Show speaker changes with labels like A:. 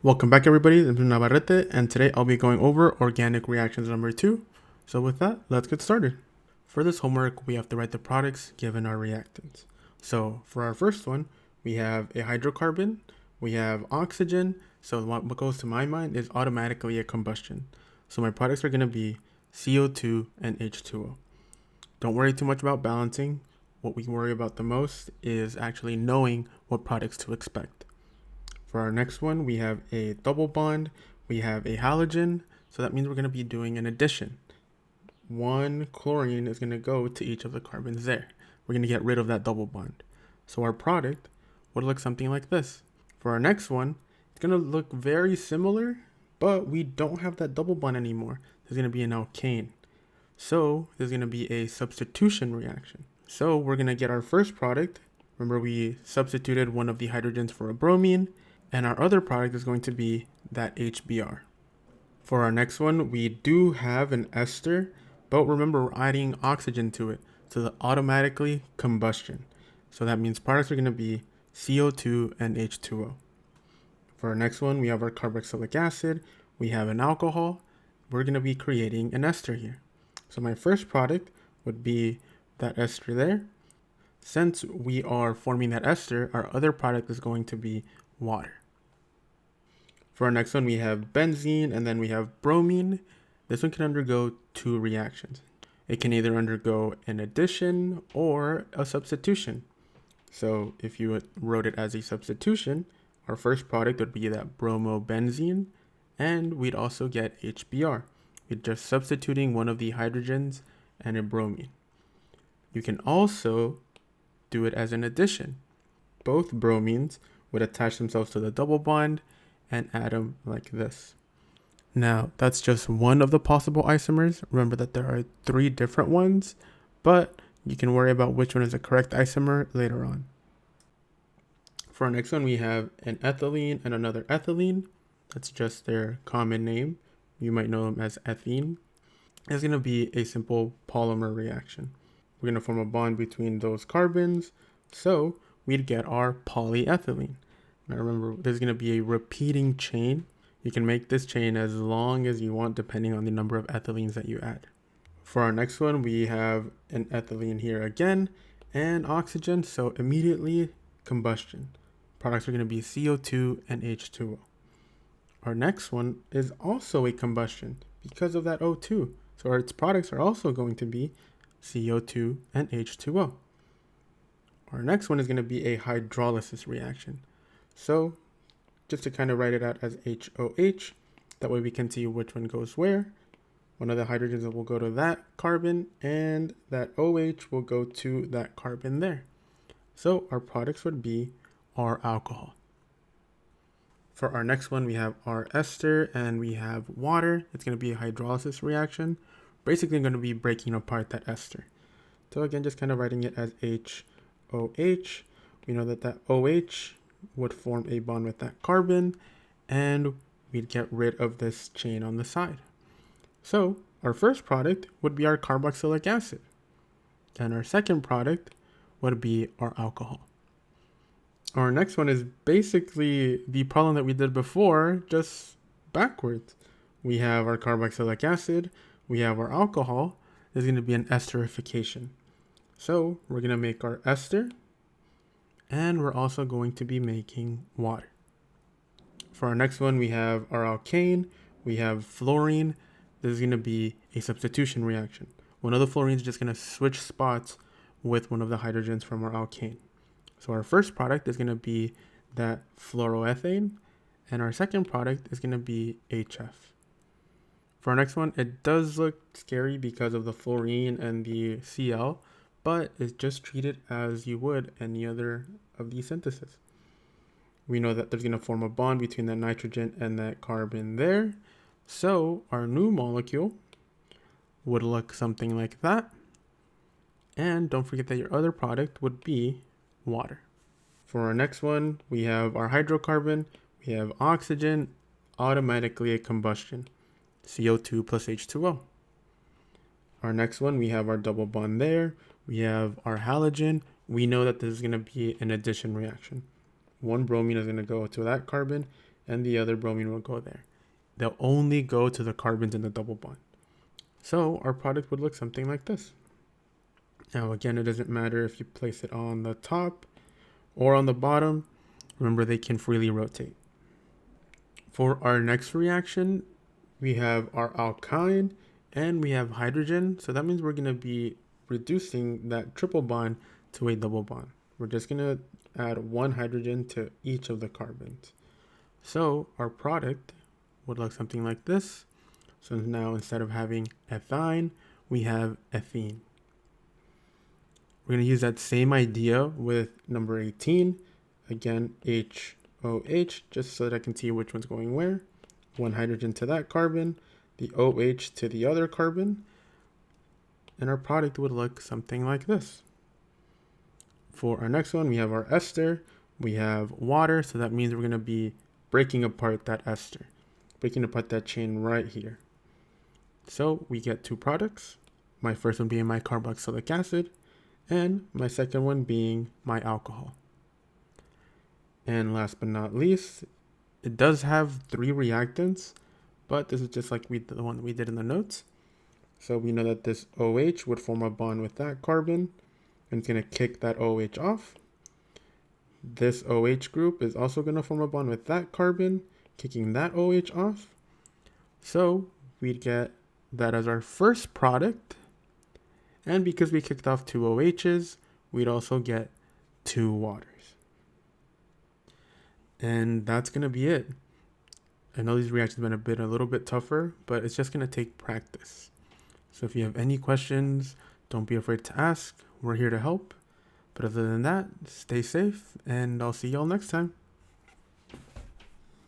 A: Welcome back everybody, this is Navarrete, and today I'll be going over organic reactions number 2. So with that, let's get started. For this homework, we have to write the products given our reactants. So for our first one, we have a hydrocarbon, we have oxygen, so what goes to my mind is automatically a combustion. So my products are going to be CO2 and H2O. Don't worry too much about balancing. What we worry about the most is actually knowing what products to expect. For our next one, we have a double bond, we have a halogen, so that means we're going to be doing an addition. One chlorine is going to go to each of the carbons there. We're going to get rid of that double bond. So our product would look something like this. For our next one, it's going to look very similar, but we don't have that double bond anymore. There's going to be an alkane. So there's going to be a substitution reaction. So we're going to get our first product. Remember, we substituted one of the hydrogens for a bromine. And our other product is going to be that HBr. For our next one, we do have an ester, but remember we're adding oxygen to it, so the automatically combustion. So that means products are going to be CO2 and H2O. For our next one, we have our carboxylic acid, we have an alcohol, we're going to be creating an ester here. So my first product would be that ester there. Since we are forming that ester, our other product is going to be water. For our next one, we have benzene, and then we have bromine. This one can undergo two reactions. It can either undergo an addition or a substitution. So if you wrote it as a substitution, our first product would be that bromobenzene, and we'd also get HBr. We're just substituting one of the hydrogens and a bromine. You can also do it as an addition. Both bromines would attach themselves to the double bond and add them like this. Now, that's just one of the possible isomers. Remember that there are 3 different ones, but you can worry about which one is the correct isomer later on. For our next one, we have an ethylene and another ethylene. That's just their common name. You might know them as ethene. It's going to be a simple polymer reaction. We're going to form a bond between those carbons, so we'd get our polyethylene. Now remember, there's going to be a repeating chain. You can make this chain as long as you want depending on the number of ethylenes that you add. For our next one, we have an ethylene here again and oxygen, so immediately combustion. Products are going to be CO2 and H2O. Our next one is also a combustion because of that O2. So its products are also going to be CO2 and H2O. Our next one is going to be a hydrolysis reaction. So just to kind of write it out as HOH, that way we can see which one goes where. One of the hydrogens will go to that carbon and that OH will go to that carbon there. So our products would be our alcohol. For our next one, we have our ester and we have water. It's going to be a hydrolysis reaction. Basically going to be breaking apart that ester. So again, just kind of writing it as HOH. We know that that OH would form a bond with that carbon and we'd get rid of this chain on the side. So our first product would be our carboxylic acid, and our second product would be our alcohol. Our next one is basically the problem that we did before, just backwards. We have our carboxylic acid, we have our alcohol. There's going to be an esterification. So we're going to make our ester, and we're also going to be making water. For our next one, we have our alkane, we have fluorine. This is going to be a substitution reaction. One of the fluorines is just going to switch spots with one of the hydrogens from our alkane. So our first product is going to be that fluoroethane, and our second product is going to be HF. For our next one, it does look scary because of the fluorine and the Cl, but it's just treated as you would any other of these syntheses. We know that there's going to form a bond between that nitrogen and that carbon there. So our new molecule would look something like that. And don't forget that your other product would be water. For our next one, we have our hydrocarbon, we have oxygen, automatically a combustion, CO2 plus H2O. Our next one, we have our double bond there, we have our halogen. We know that this is going to be an addition reaction. One bromine is going to go to that carbon and the other bromine will go there. They'll only go to the carbons in the double bond. So our product would look something like this. Now again, it doesn't matter if you place it on the top or on the bottom. Remember, they can freely rotate. For our next reaction, we have our alkyne and we have hydrogen. So that means we're going to be reducing that triple bond to a double bond. We're just going to add one hydrogen to each of the carbons. So our product would look something like this. So now instead of having ethyne, we have ethene. We're going to use that same idea with number 18. Again, HOH, just so that I can see which one's going where. One hydrogen to that carbon, the OH to the other carbon, and our product would look something like this. For our next one, we have our ester. We have water, so that means we're going to be breaking apart that ester, breaking apart that chain right here. So we get two products, my first one being my carboxylic acid, and my second one being my alcohol. And last but not least, it does have 3 reactants, but this is just like the one we did in the notes. So we know that this OH would form a bond with that carbon, and it's going to kick that OH off. This OH group is also going to form a bond with that carbon, kicking that OH off. So we'd get that as our first product. And because we kicked off 2 OHs, we'd also get 2 waters. And that's going to be it. I know these reactions have been a little bit tougher, but it's just going to take practice. So if you have any questions, don't be afraid to ask. We're here to help. But other than that, stay safe, and I'll see y'all next time.